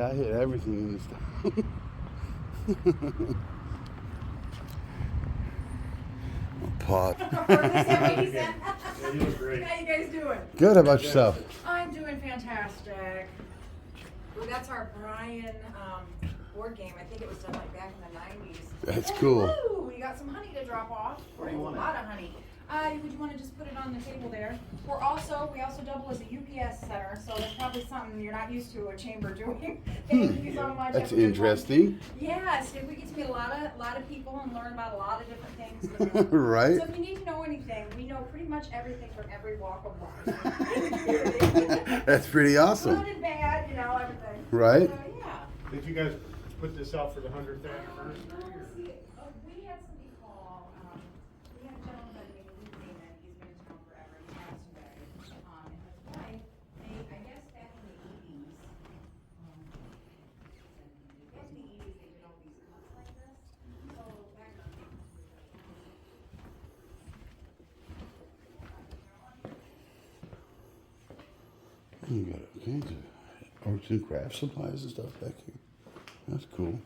I hit everything in this town. Pot. Yeah, you look great. How you guys doing? Good. How about yourself? I'm doing fantastic. Well, that's our Bryan board game. I think it was done like back in the 90s. That's cool. Woo! We got some honey to drop off. Where do you want it? A lot of honey. Would you want to just put it on the table there? We also double as a UPS center, so that's probably something you're not used to a chamber doing. Thank you so much. That's Have a good one. interesting. Yes, we get to meet a lot of people and learn about a lot of different things. Right. So if you need to know anything, we know pretty much everything from every walk of life in the community. That's pretty awesome. Good and bad, everything. Right. So, yeah. Did you guys put this out for the 100th anniversary? We had somebody call, we had a gentleman by the name of Luke Raymond, he's been in town forever, he passed away. And his wife, I guess back in the 80s, they did all these cuts like this. So back in the You got all kinds of arts and craft supplies and stuff back here. That's cool.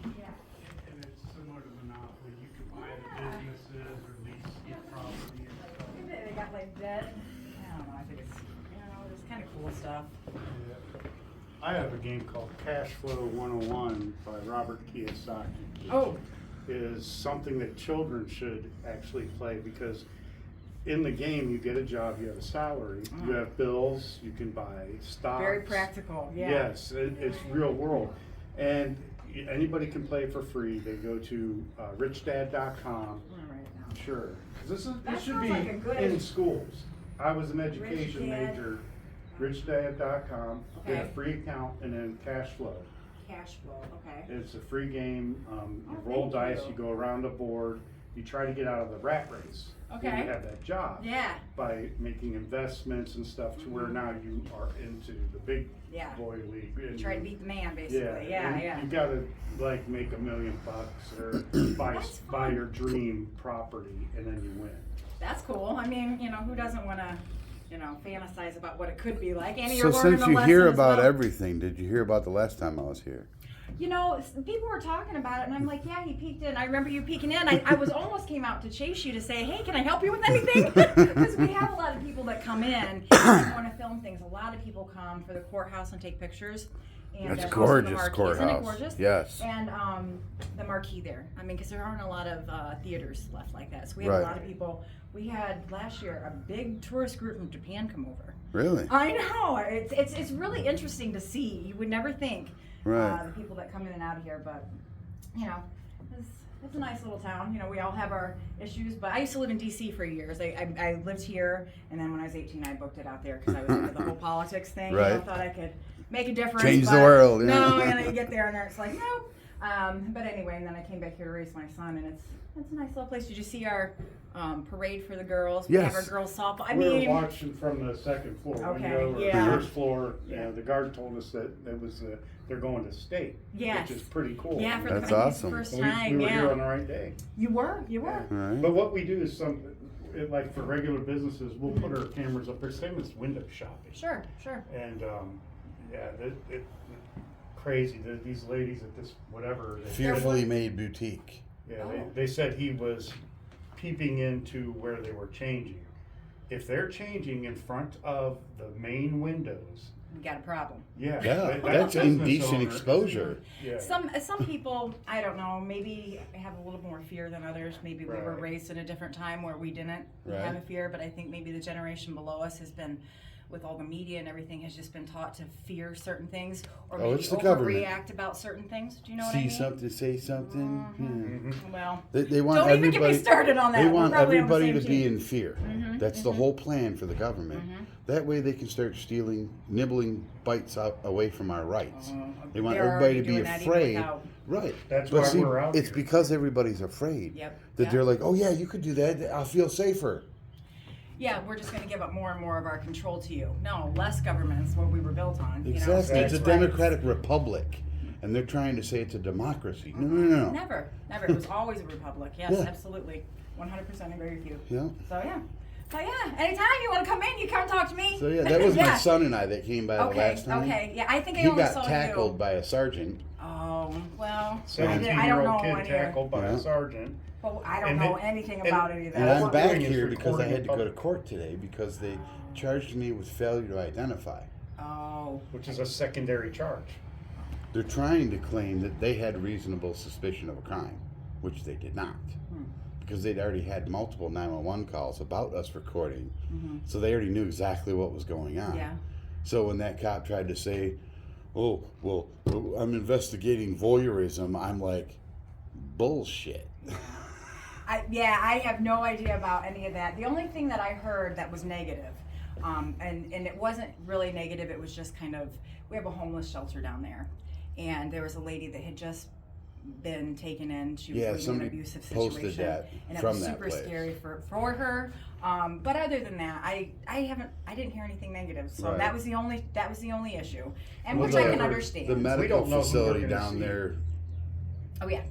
And it's similar to Monopoly. You can buy the businesses or lease the property and stuff. They got like debt. I don't know, I think it's kind of cool stuff. Yeah. I have a game called Cash Flow 101 by Robert Kiyosaki. Oh. Is something that children should actually play because in the game you get a job, you have a salary, you have bills, you can buy stocks. Very practical, yeah. Yes, it's real world. And anybody can play for free. They go to richdad.com. Sure. 'Cause this should sounds be like a good- in schools. I was an education Rich Dad. major. Richdad.com. Get a Okay. free account and then cash flow. Cash flow, okay. It's a free game. You Oh, roll thank dice, you. you go around the board, you try to get out of the rat race. Okay. And you have that job. Yeah. By making investments and stuff to where now you are into the big Yeah. boy league. And Try to you- beat the man, basically. Yeah, and yeah. You gotta like make $1 million or buy That's buy fun. your dream property and then you win. That's cool. I mean, who doesn't want to, fantasize about what it could be like? And So you're learning since a you lesson hear as about well. everything, did you hear about the last time I was here? People were talking about it, and I'm like, yeah, he peeked in. I remember you peeking in. I was almost came out to chase you to say, hey, can I help you with anything? Because we have a lot of people that come in and want to film things. A lot of people come for the courthouse and take pictures. And That's also gorgeous the marquee. courthouse. Isn't it gorgeous? Yes. And the marquee there. I mean, because there aren't a lot of theaters left like that. So we have Right. a lot of people. We had last year a big tourist group from Japan come over. Really? I know. It's really interesting to see. You would never think Right. the people that come in and out of here, but it's a nice little town. We all have our issues. But I used to live in D.C. for years. I lived here, and then when I was 18, I booked it out there because I was into the whole politics thing. Right. Thought I could make a difference. Change the but world, yeah. No, you get there and it's like nope. But anyway, and then I came back here to raise my son, and it's a nice little place. Did you see our parade for the girls? We have Yes. our girls softball. I We mean, were watching from the second floor Okay, window or yeah. the first floor. Yeah, the guard told us that it was they're going to state, Yes. which is pretty cool. yeah, for That's the awesome. first we, time. we were yeah, here on the right day. you were. Right. But what we do is like for regular businesses, we'll put our cameras up there, same as window shopping. Sure. And crazy that these ladies at this whatever. Fearfully made boutique. Yeah, Oh. they said he was peeping into where they were changing. If they're changing in front of the main windows, We got a problem. yeah, Yeah, that that's business indecent owner- exposure. Yeah. Some people, I don't know, maybe have a little more fear than others. Maybe we were Right. raised in a different time where we didn't Right. have a fear, but I think maybe the generation below us has been, with all the media and everything, has just been taught to fear certain things or Oh, maybe it's the government. overreact about certain things. Do you know what I See mean? something, say something. Mhm. Well, They want don't even get me everybody. started on that. They We're want probably on the everybody to same be team. in fear. Mhm, That's the whole plan for the government. That way they can start stealing, nibbling bites out away from our rights. They want They're everybody to already be doing that even afraid. without- Right. That's But why see, we're out it's here. because everybody's afraid Yep. that Yeah. they're like, oh yeah, you could do that. I'll feel safer. Yeah, we're just going to give up more and more of our control to you. No, less government is what we were built on. Exactly. states' It's a rights. democratic republic. and they're trying to say it's a democracy. No. Never. It was always a republic. Yes, Yeah. absolutely. 100% agree with you. Yeah. So yeah, anytime you want to come in, you come talk to me. So yeah, that was my Yeah. son and I that came by the Okay, last time. okay. Yeah, I think I He only got saw tackled you. by a sergeant. Oh, well, I don't 17-year-old know kid any tackled by Yeah. a sergeant. Well, I don't And know it- anything and- about any of And that. I'm what back we're doing is here because I recording had to go to public. court today because they charged me with failure to identify. Oh, Which is a secondary charge. They're trying to claim that they had reasonable suspicion of a crime, which they did not. Because they'd already had multiple 911 calls about us recording, so they already knew exactly what was going on. yeah. So when that cop tried to say, "Oh, well, I'm investigating voyeurism," I'm like, bullshit. I have no idea about any of that. The only thing that I heard that was negative, and it wasn't really negative, it was just kind of, we have a homeless shelter down there, and there was a lady that had just been taken in. She was Yeah, leaving an somebody abusive posted situation, that and it from was that super place. scary for her. But other than that, I didn't hear anything negative. So Right. that was the only issue, and Well, which I the- can understand. The medical don't know who we're facility gonna down see. there, Oh yeah,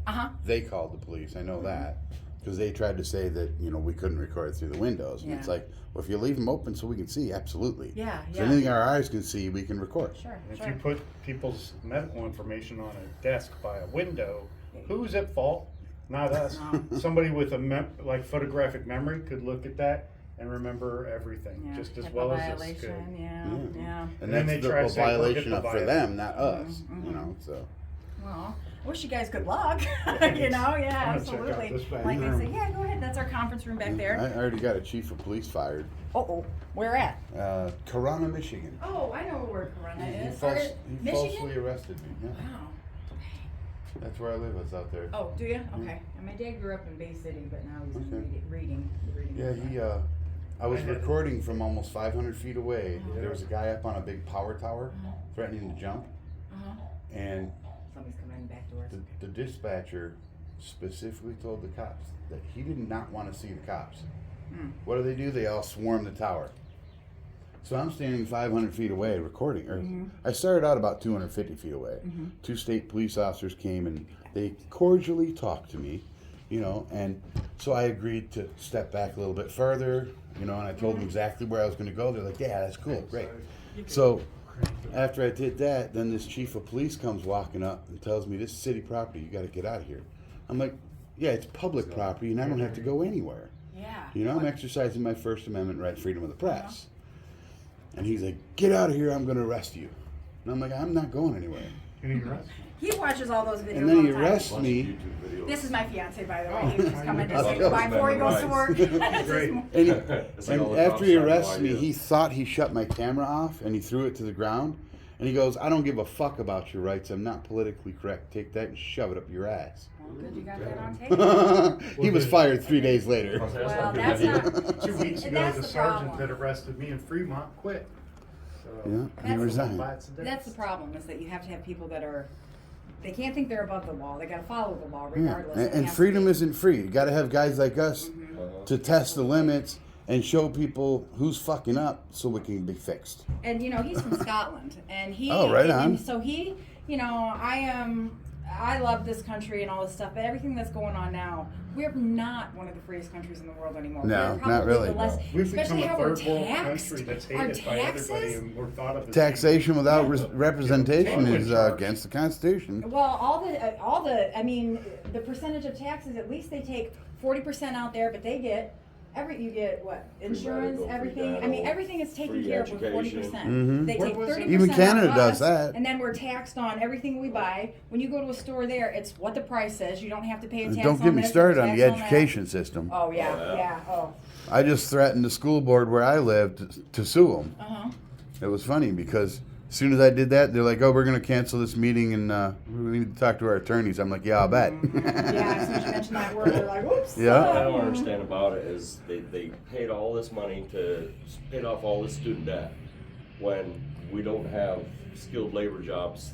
they called the police. I know that because they tried to say that we couldn't record through the windows, and it's Yeah. like, well, if you leave them open so we can see, absolutely. Yeah, So yeah. anything our eyes can see, we can record. Sure, And if sure. you put people's medical information on a desk by a window, who's at fault? Not us. Somebody with a photographic memory could look at that and remember everything Yeah. just as HIPAA well as us could. violation, yeah. And And then that's they try a to say, "Look at violation the up for violation." them, not us. Mhm. So. Well, I wish you guys good luck. Yeah, I'm gonna check out absolutely. this back Like they room. say, yeah, go ahead. That's our conference room back there. I already got a chief of police fired. Oh, where at? Corona, Michigan. Oh, I know where Corona He is. falsely Michigan? arrested me. Yeah. Wow. That's where I live. It's out there. Oh, do you? Okay. And my dad grew up in Bay City, but now he's in Okay. reading. Yeah, I was recording from almost 500 feet away. Uh-huh. There was a guy up on a big power tower threatening to jump, Uh-huh. and Somebody's coming in the back doors. the dispatcher specifically told the cops that he did not want to see the cops. What do? They all swarm the tower. So I'm standing 500 feet away recording. Or I started out about 250 feet away. Two state police officers came and they cordially talked to me, and so I agreed to step back a little bit further, and I told them exactly where I was going to go. They're like, yeah, that's cool, great. So after I did that, then this chief of police comes walking up and tells me, this is city property, you got to get out of here. I'm like, yeah, it's public property and I don't have to go anywhere. Yeah. I'm exercising my First Amendment right, freedom of the press. And he's like, get out of here, I'm going to arrest you. And I'm like, I'm not going anywhere. Can you arrest me? He watches all those videos And then all he the time. arrests me. This is my fiance, by the way. Oh, He was coming to I'll say show goodbye you. before he goes to work. Great. And, It's like and all the after cops he have no arrests me, idea. he thought he shut my camera off and he threw it to the ground. And he goes, I don't give a fuck about your rights. I'm not politically correct. Take that and shove it up your ass. Well, good, you got that on tape. He was fired 3 days later. Well, that's not. 2 weeks And ago, that's the the sergeant problem. that arrested me in Fremont quit. So, Yeah, he That's- resigned. That's the problem, is that you have to have people that are, they can't think they're above the law. They gotta follow the law regardless. Yeah. It And has to freedom be. isn't free. You got to have guys like us to test the limits and show people who's fucking up so we can be fixed. And he's from Scotland, and he. Oh, right on. And so he, I love this country and all this stuff, but everything that's going on now, we're not one of the freest countries in the world anymore. No, We're not probably really. the less, We've especially become a how we're third world taxed. country that's Our hated by everybody, taxes. and we're thought of as Taxation without representation Yeah. is against the Constitution. Well, the percentage of taxes, at least they take 40% out there, but they get you get what? Insurance, medical, free everything. dental, everything is taken free care of with 40%. education. They Where take was it? 30% Even Canada out of does us, that. and then we're taxed on everything we buy. When you go to a store there, it's what the price says. You don't have to pay a And tax don't on get me this, started or on tax the that. education system. Oh yeah, Oh, yeah. yeah. Oh, I just threatened the school board where I lived to sue them. uh-huh. It was funny because as soon as I did that, they're like, "Oh, we're going to cancel this meeting and we need to talk to our attorneys." I'm like, "Yeah, I'll bet." Yeah, as soon as you mention that word, they're like, "Oops." Yeah. What I don't understand about it is they paid all this money paid off all this student debt when we don't have skilled labor jobs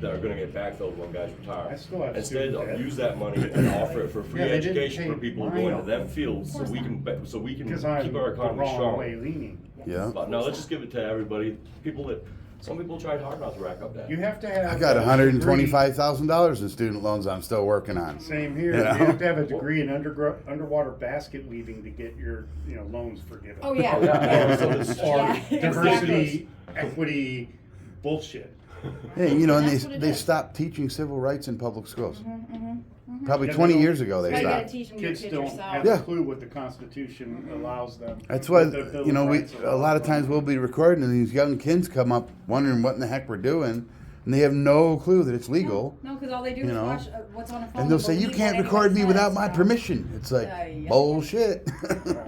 that are going to get backfilled when guys I retire. still have Instead, student debt. use that money and offer it for free Yeah, they didn't education for pay people who mine go into off. them fields so we can Because keep I'm our the economy wrong strong. way leaning. Yeah. But no, let's just give it to everybody. People that Some people tried hard not to rack up debt. You have to have. I got a $125,000 in student loans I'm still working on. degree- Same here. You know? You have to have a degree in underwater basket weaving to get your loans forgiven. Oh yeah. Oh, yeah. yeah. So it's- Or Yeah, diversity, equity, bullshit. Hey, and That's what it they is. stopped teaching civil rights in public schools. Mm-hmm. Probably Yeah, 20 they don't- years ago they You gotta stopped. teach them your Kids kids don't yourself. have Yeah. a clue what the Constitution allows them. That's why, what the Bill you know, of we Rights a lot allows of times them. we'll be recording and these young kids come up wondering what in the heck we're doing, and they have no clue that it's legal. No, because all they do You is know? watch what's on a phone. And they'll say, you believe can't what record me anyone without says, my so. permission. It's like, Yeah. bullshit.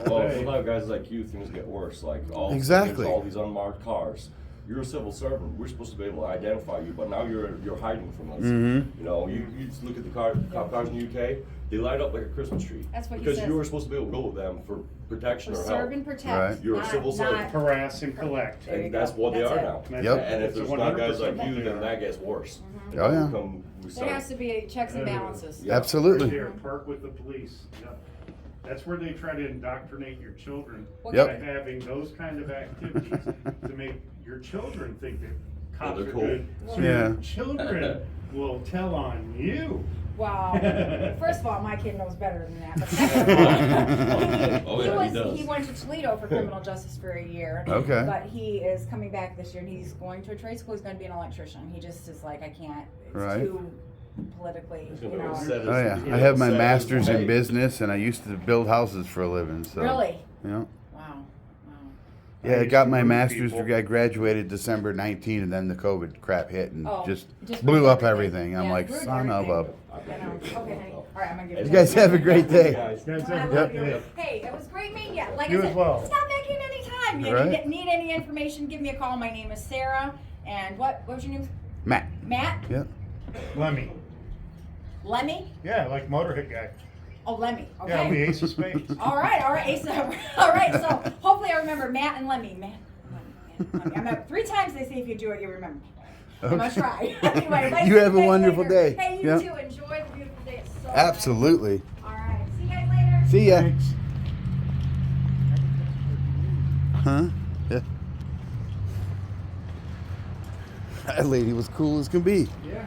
Well, Hey. without guys like you, things get worse. Like Exactly. all these unmarked cars. You're a civil servant. We're supposed to be able to identify you, but now you're hiding from us. Mhm. You know, you just look at the cop cars in the UK. They light up like a Christmas tree. That's what he because says. you were supposed to be able to go with them for protection For or serve help. and protect. Right. You're a not- civil servant. not- Harass and collect. There you And that's go. what they That's are it. now. That's Yep. it. And if It's there's 100% not guys like what you, they then are. that gets worse. Mm-hmm. And Oh, yeah. we There start- has to be checks and balances. Yeah. Absolutely. Right there, park with the police. Yep. That's where they try to indoctrinate your children Well, Yep. by having those kind of activities to make your children think that cops they're are cool. good. So Yeah. your children will tell on you. Well, first of all, my kid knows better than that. But second of all, Oh, yeah, he does. he went to Toledo for criminal justice for a year. Okay. But he is coming back this year, and he's going to a trade school. He's going to be an electrician. He just is like, I can't. It's Right. too politically, He's you gonna know. set his- Oh yeah, you I know, have my set his master's in pay. business, and I used to build houses for a living. So Really? you know, Wow. Wow. yeah, I used got to my move master's people. degree. I graduated December 19, and then the COVID crap hit and Oh, just just blew ruined up everything. I'm Yeah, like, ruined son of a. everything. I know. Okay, honey. All right, I'm going to give You guys have a great day. Guys, I have a love good you. day. Hey, it was great meeting you. Like You I as said, well. stop back in anytime. You Right. need any information, give me a call. My name is Sarah. And what was your name? Matt. Matt? Yep. Lemmy. Lemmy? Yeah, like Motorhead guy. Oh, Lemmy. Okay. Yeah, we ace of spades. All right, Ace. All right, so hopefully I remember Matt and Lemmy. Matt, Lemmy. I'm at 3 times they say if you do it, you remember. I'm gonna try. Anyway, nice You to have see a wonderful later. day. Hey, you Yep. too. Enjoy the beautiful day. It's so nice. Absolutely. All right. See you guys later. See ya. Thanks. Huh? Yeah. That lady was cool as can be. Yeah.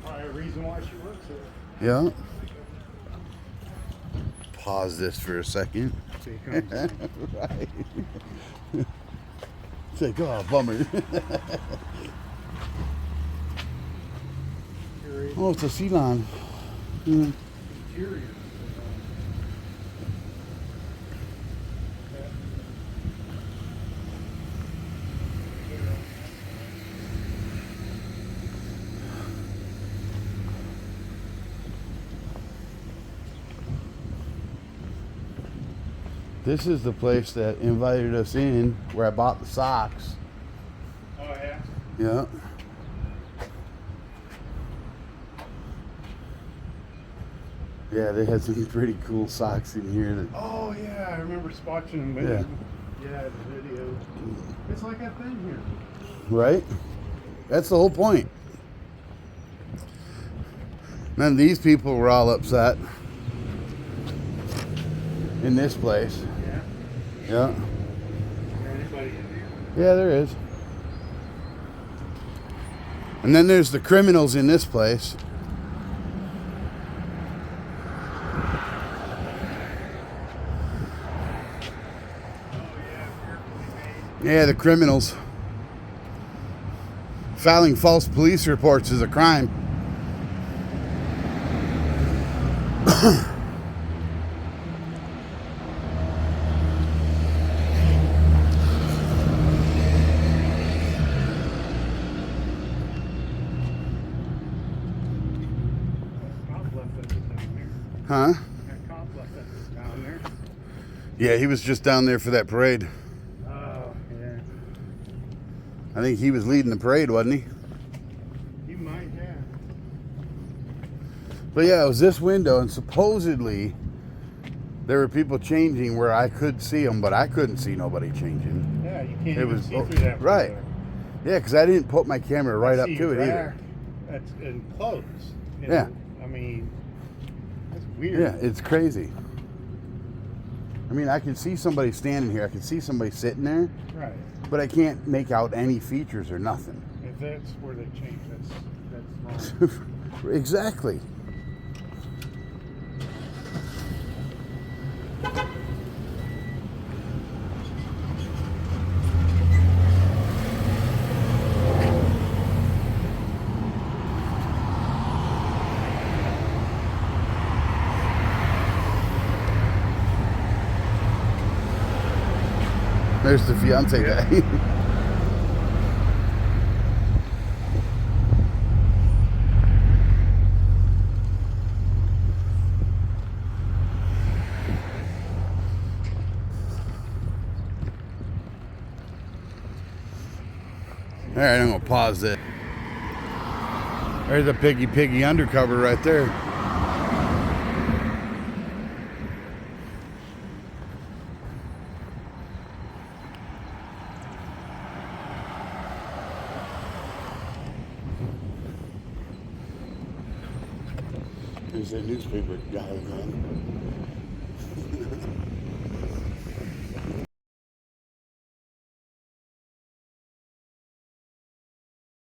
Probably a reason why she works there. Yeah. Pause this for a second. So you come- Right. It's like, oh, bummer. Oh, it's a Ceylon. Mm. Interior. This is the place that invited us in, where I bought the socks. Oh, yeah. Yeah. Yeah, they had some pretty cool socks in here. That, Oh, yeah. I remember watching the Yeah. Yeah, the video. It's like I've been here. right? That's the whole point. Then these people were all upset in this place. Yeah. Yeah. Is there anybody in here? Yeah, there is. And then there's the criminals in this place. Yeah, the criminals. Filing false police reports is a crime. Cop left us down there. Huh? That cop left us down there. Yeah, he was just down there for that parade. Oh, yeah. I think he was leading the parade, wasn't he? You might have. But yeah, it was this window, and supposedly there were people changing where I could see them, but I couldn't see nobody changing. Yeah, you can't It even was see through that right. window. Yeah, because I didn't put my camera right I up see to it either. drag. That's in clothes. you Yeah. know? I mean, that's weird. Yeah, it's crazy. I mean, I can see somebody standing here. I can see somebody sitting there, Right. but I can't make out any features or nothing. If that's where they change, that's wrong. Exactly. There's the fiance guy. All right, I'm gonna pause it. There's a piggy undercover right there. There's that newspaper guy again.